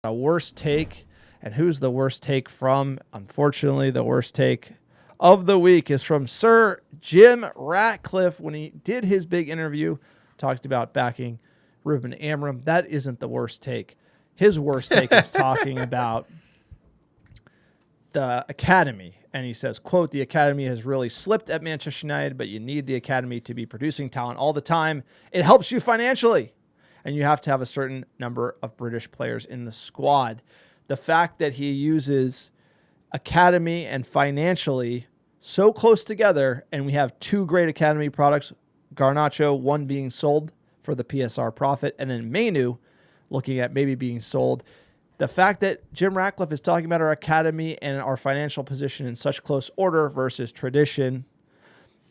A worst take, and who's the worst take from? Unfortunately, the worst take of the week is from Sir Jim Ratcliffe when he did his big interview, talked about backing Ruben Amorim. That isn't the worst take. His worst take is talking about the academy. And he says, quote, "The academy has really slipped at Manchester United, but you need the academy to be producing talent all the time. It helps you financially. And you have to have a certain number of British players in the squad." The fact that he uses academy and financially so close together, and we have two great academy products, Garnacho, one being sold for the PSR profit, and then Mainu looking at maybe being sold. The fact that Jim Ratcliffe is talking about our academy and our financial position in such close order versus tradition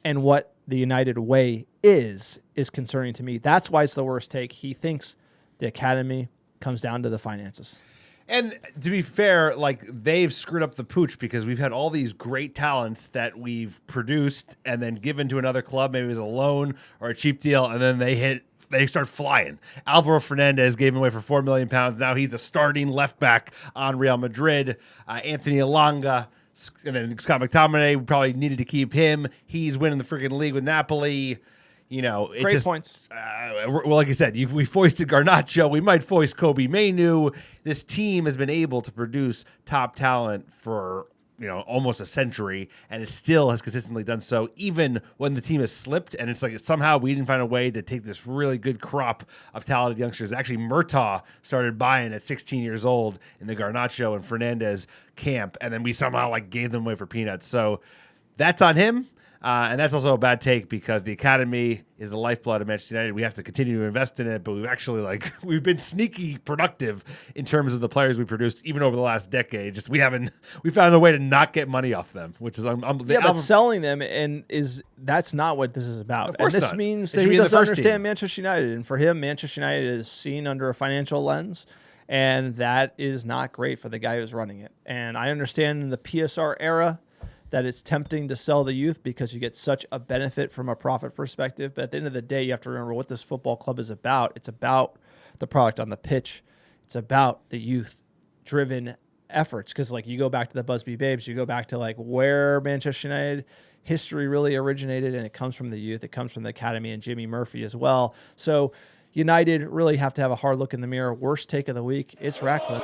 and what the United way is concerning to me. That's why it's the worst take. He thinks the academy comes down to the finances. And to be fair, like, they've screwed up the pooch because we've had all these great talents that we've produced and then given to another club, maybe as a loan or a cheap deal, and then they start flying. Alvaro Fernández gave him away for £4 million. Now he's the starting left back on Real Madrid. Anthony Elanga, and then Scott McTominay, we probably needed to keep him. He's winning the freaking league with Napoli. You know, it Great just points. Well, like I said, we foisted Garnacho. We might foist Kobe Mainu. This team has been able to produce top talent for, you know, almost a century, and it still has consistently done so, even when the team has slipped. And it's like somehow we didn't find a way to take this really good crop of talented youngsters. Actually, Murtaugh started buying at 16 years old in the Garnacho and Fernandez camp, and then we somehow like gave them away for peanuts. So that's on him. And that's also a bad take because the academy is the lifeblood of Manchester United. We have to continue to invest in it, but we've been sneaky productive in terms of the players we produced even over the last decade. Just we found a way to not get money off them, which is but selling them that's not what this is about. Of course and this not. means It that should he be in the doesn't first understand team. Manchester United, and for him, Manchester United is seen under a financial lens, and that is not great for the guy who's running it. And I understand in the PSR era that it's tempting to sell the youth because you get such a benefit from a profit perspective. But at the end of the day, you have to remember what this football club is about. It's about the product on the pitch. It's about the youth-driven efforts. Because, like, you go back to the Busby Babes, you go back to, like, where Manchester United history really originated, and it comes from the youth. It comes from the academy and Jimmy Murphy as well. So United really have to have a hard look in the mirror. Worst take of the week, it's Ratcliffe.